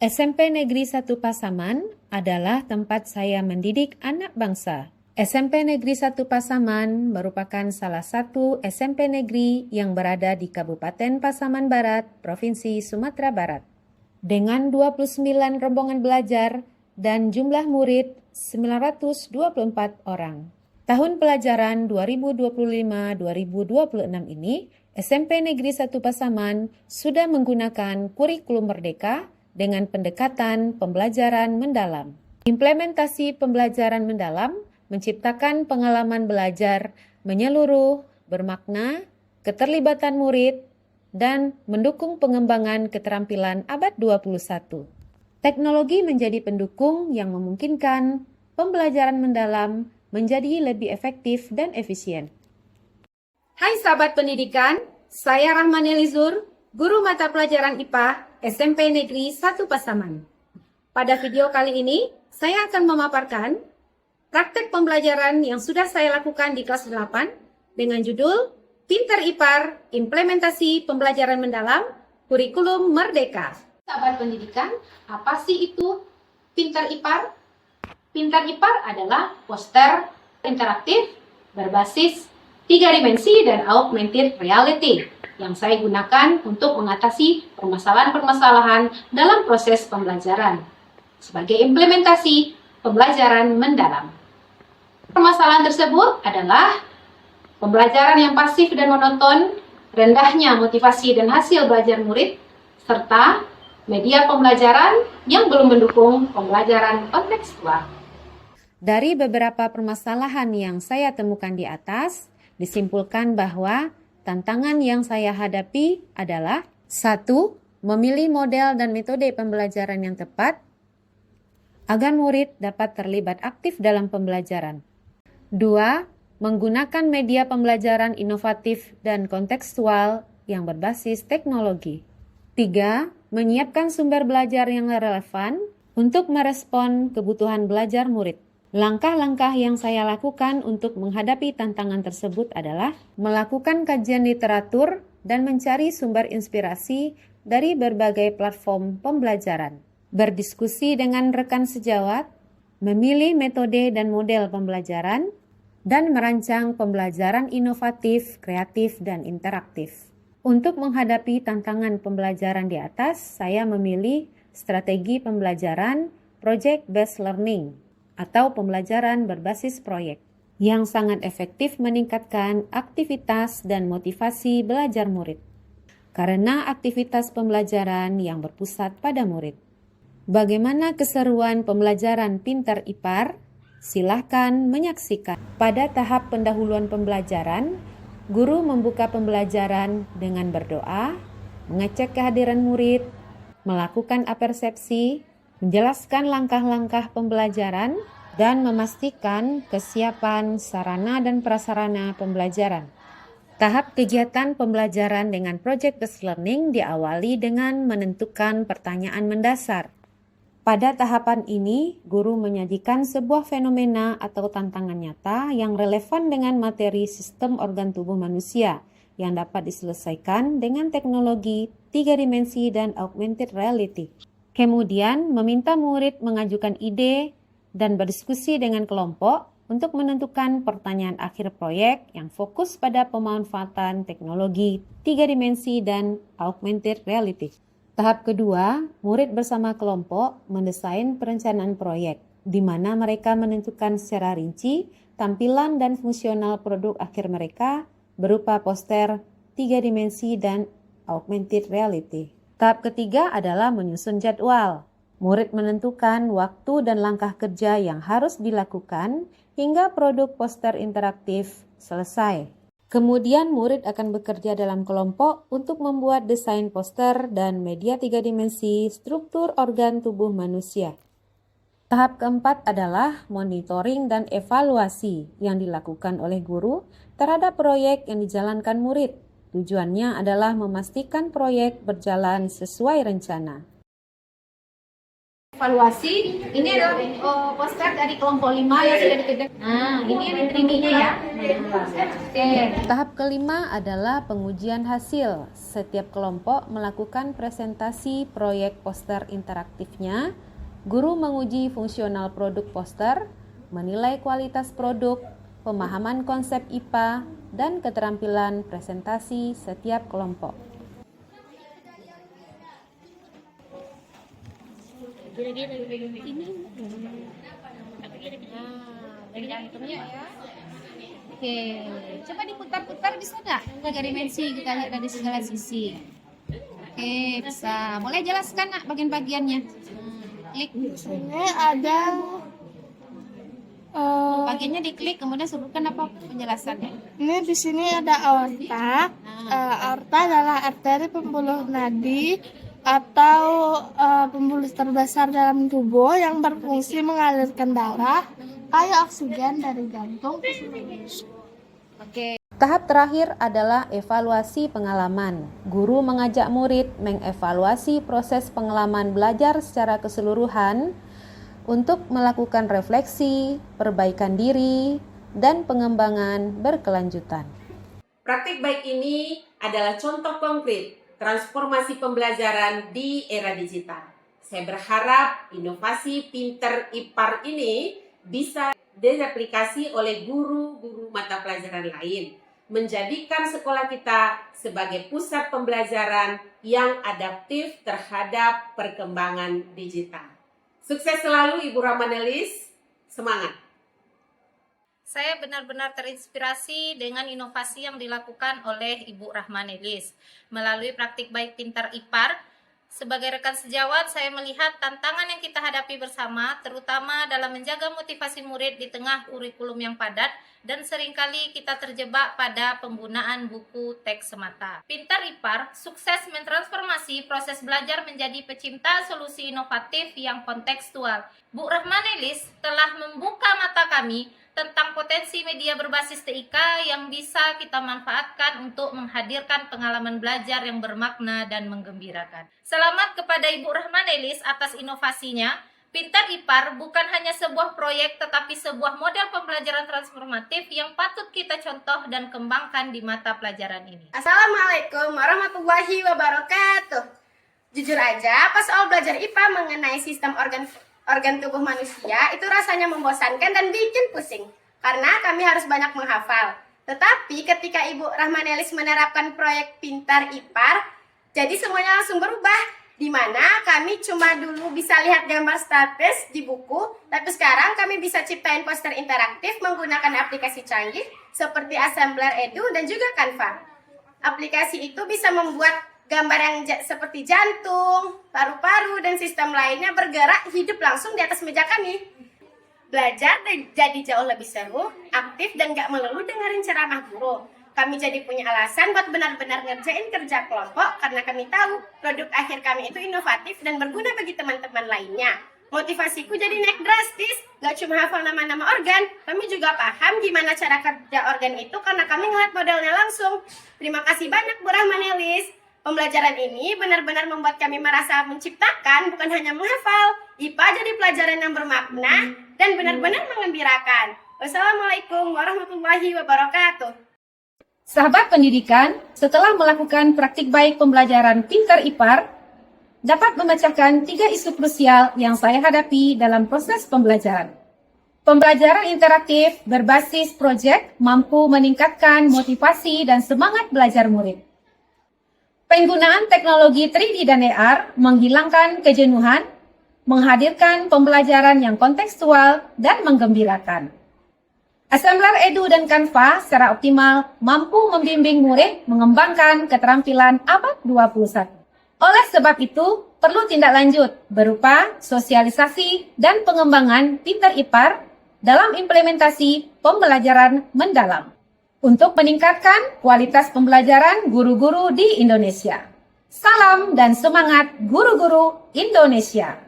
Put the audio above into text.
SMP Negeri 1 Pasaman adalah tempat saya mendidik anak bangsa. SMP Negeri 1 Pasaman merupakan salah satu SMP negeri yang berada di Kabupaten Pasaman Barat, Provinsi Sumatera Barat. Dengan 29 rombongan belajar dan jumlah murid 924 orang. Tahun pelajaran 2025-2026 ini, SMP Negeri 1 Pasaman sudah menggunakan kurikulum merdeka dengan pendekatan pembelajaran mendalam. Implementasi pembelajaran mendalam menciptakan pengalaman belajar menyeluruh, bermakna, keterlibatan murid, dan mendukung pengembangan keterampilan abad 21. Teknologi menjadi pendukung yang memungkinkan pembelajaran mendalam menjadi lebih efektif dan efisien. Hai sahabat pendidikan, saya Rahman Elizur, guru mata pelajaran IPA SMP Negeri 1 Pasaman. Pada video kali ini, saya akan memaparkan praktek pembelajaran yang sudah saya lakukan di kelas 8 dengan judul Pintar IPAR, Implementasi Pembelajaran Mendalam, Kurikulum Merdeka. Sahabat pendidikan, apa sih itu Pintar IPAR? Pintar IPAR adalah poster interaktif berbasis 3 dimensi dan augmented reality yang saya gunakan untuk mengatasi permasalahan-permasalahan dalam proses pembelajaran sebagai implementasi pembelajaran mendalam. Permasalahan tersebut adalah pembelajaran yang pasif dan monoton, rendahnya motivasi dan hasil belajar murid, serta media pembelajaran yang belum mendukung pembelajaran kontekstual. Dari beberapa permasalahan yang saya temukan di atas, disimpulkan bahwa tantangan yang saya hadapi adalah 1. Memilih model dan metode pembelajaran yang tepat agar murid dapat terlibat aktif dalam pembelajaran. 2. Menggunakan media pembelajaran inovatif dan kontekstual yang berbasis teknologi. 3. Menyiapkan sumber belajar yang relevan untuk merespon kebutuhan belajar murid. Langkah-langkah yang saya lakukan untuk menghadapi tantangan tersebut adalah melakukan kajian literatur dan mencari sumber inspirasi dari berbagai platform pembelajaran, berdiskusi dengan rekan sejawat, memilih metode dan model pembelajaran, dan merancang pembelajaran inovatif, kreatif, dan interaktif. Untuk menghadapi tantangan pembelajaran di atas, saya memilih strategi pembelajaran project-based learning atau pembelajaran berbasis proyek yang sangat efektif meningkatkan aktivitas dan motivasi belajar murid karena aktivitas pembelajaran yang berpusat pada murid. Bagaimana keseruan pembelajaran Pintar IPAR? Silahkan menyaksikan. Pada tahap pendahuluan pembelajaran, guru membuka pembelajaran dengan berdoa, mengecek kehadiran murid, melakukan apersepsi, menjelaskan langkah-langkah pembelajaran, dan memastikan kesiapan sarana dan prasarana pembelajaran. Tahap kegiatan pembelajaran dengan project-based learning diawali dengan menentukan pertanyaan mendasar. Pada tahapan ini, guru menyajikan sebuah fenomena atau tantangan nyata yang relevan dengan materi sistem organ tubuh manusia yang dapat diselesaikan dengan teknologi 3 dimensi dan augmented reality. Kemudian, meminta murid mengajukan ide dan berdiskusi dengan kelompok untuk menentukan pertanyaan akhir proyek yang fokus pada pemanfaatan teknologi 3 dimensi dan augmented reality. Tahap kedua, murid bersama kelompok mendesain perencanaan proyek, di mana mereka menentukan secara rinci tampilan dan fungsional produk akhir mereka berupa poster 3 dimensi dan augmented reality. Tahap ketiga adalah menyusun jadwal. Murid menentukan waktu dan langkah kerja yang harus dilakukan hingga produk poster interaktif selesai. Kemudian murid akan bekerja dalam kelompok untuk membuat desain poster dan media 3 dimensi struktur organ tubuh manusia. Tahap keempat adalah monitoring dan evaluasi yang dilakukan oleh guru terhadap proyek yang dijalankan murid. Tujuannya adalah memastikan proyek berjalan sesuai rencana. Evaluasi, ini adalah poster dari kelompok 5 yang sudah dikerjakan. Nah, ini yang diteriminya ya. Oke. Tahap kelima adalah pengujian hasil. Setiap kelompok melakukan presentasi proyek poster interaktifnya. Guru menguji fungsional produk poster, menilai kualitas produk, pemahaman konsep IPA, dan keterampilan presentasi setiap kelompok. Oke, coba diputar-putar bisa nggak? Tiga dimensi kita lihat dari segala sisi. Oke, bisa. Boleh jelaskan nak bagian-bagiannya? Klik. Ini ada Bagiannya diklik, kemudian sebutkan apa penjelasannya. ini di sini ada aorta. Aorta adalah arteri pembuluh nadi atau pembuluh terbesar dalam tubuh yang berfungsi mengalirkan darah kayak oksigen dari jantung ke seluruh. Oke. Tahap terakhir adalah evaluasi pengalaman. Guru mengajak murid mengevaluasi proses pengalaman belajar secara keseluruhan untuk melakukan refleksi, perbaikan diri, dan pengembangan berkelanjutan. Praktik baik ini adalah contoh konkret transformasi pembelajaran di era digital. Saya berharap inovasi Pinter IPAR ini bisa direplikasi oleh guru-guru mata pelajaran lain, menjadikan sekolah kita sebagai pusat pembelajaran yang adaptif terhadap perkembangan digital. Sukses selalu Ibu Rahmanelis, semangat! Saya benar-benar terinspirasi dengan inovasi yang dilakukan oleh Ibu Rahmanelis melalui praktik baik Pintar IPAR. Sebagai rekan sejawat, saya melihat tantangan yang kita hadapi bersama, terutama dalam menjaga motivasi murid di tengah kurikulum yang padat, dan seringkali kita terjebak pada penggunaan buku teks semata. Pintar IPAR sukses mentransformasi proses belajar menjadi pecinta solusi inovatif yang kontekstual. Bu Rahmanelis telah membuka mata kami tentang potensi media berbasis TIK yang bisa kita manfaatkan untuk menghadirkan pengalaman belajar yang bermakna dan menggembirakan. Selamat kepada Ibu Rahmanelis atas inovasinya. Pintar IPAR bukan hanya sebuah proyek tetapi sebuah model pembelajaran transformatif yang patut kita contoh dan kembangkan di mata pelajaran ini. Assalamualaikum warahmatullahi wabarakatuh. Jujur aja, pas awal belajar IPA mengenai sistem organ tubuh manusia itu rasanya membosankan dan bikin pusing karena kami harus banyak menghafal. Tetapi ketika Ibu Rahmanelis menerapkan proyek Pintar IPAR, jadi semuanya langsung berubah, di mana kami cuma dulu bisa lihat gambar status di buku, tapi sekarang kami bisa ciptain poster interaktif menggunakan aplikasi canggih seperti Assembler Edu dan juga Canva. Aplikasi itu bisa membuat gambar yang seperti jantung, paru-paru, dan sistem lainnya bergerak hidup langsung di atas meja kami. Belajar jadi jauh lebih seru, aktif, dan gak melulu dengerin ceramah guru. Kami jadi punya alasan buat benar-benar ngerjain kerja kelompok karena kami tahu produk akhir kami itu inovatif dan berguna bagi teman-teman lainnya. Motivasiku jadi naik drastis, gak cuma hafal nama-nama organ, kami juga paham gimana cara kerja organ itu karena kami ngeliat modelnya langsung. Terima kasih banyak Bu Rahmanelis. Pembelajaran ini benar-benar membuat kami merasa menciptakan, bukan hanya menghafal. IPA jadi pelajaran yang bermakna dan benar-benar mengembirakan. Wassalamualaikum warahmatullahi wabarakatuh. Sahabat pendidikan, setelah melakukan praktik baik pembelajaran Pintar IPAR, dapat memecahkan 3 isu krusial yang saya hadapi dalam proses pembelajaran. Pembelajaran interaktif berbasis proyek mampu meningkatkan motivasi dan semangat belajar murid. Penggunaan teknologi 3D dan AR menghilangkan kejenuhan, menghadirkan pembelajaran yang kontekstual dan menggembirakan. Assembler Edu dan Canva secara optimal mampu membimbing murid mengembangkan keterampilan abad 21. Oleh sebab itu, perlu tindak lanjut berupa sosialisasi dan pengembangan Pintar IPAR dalam implementasi pembelajaran mendalam untuk meningkatkan kualitas pembelajaran guru-guru di Indonesia. Salam dan semangat guru-guru Indonesia!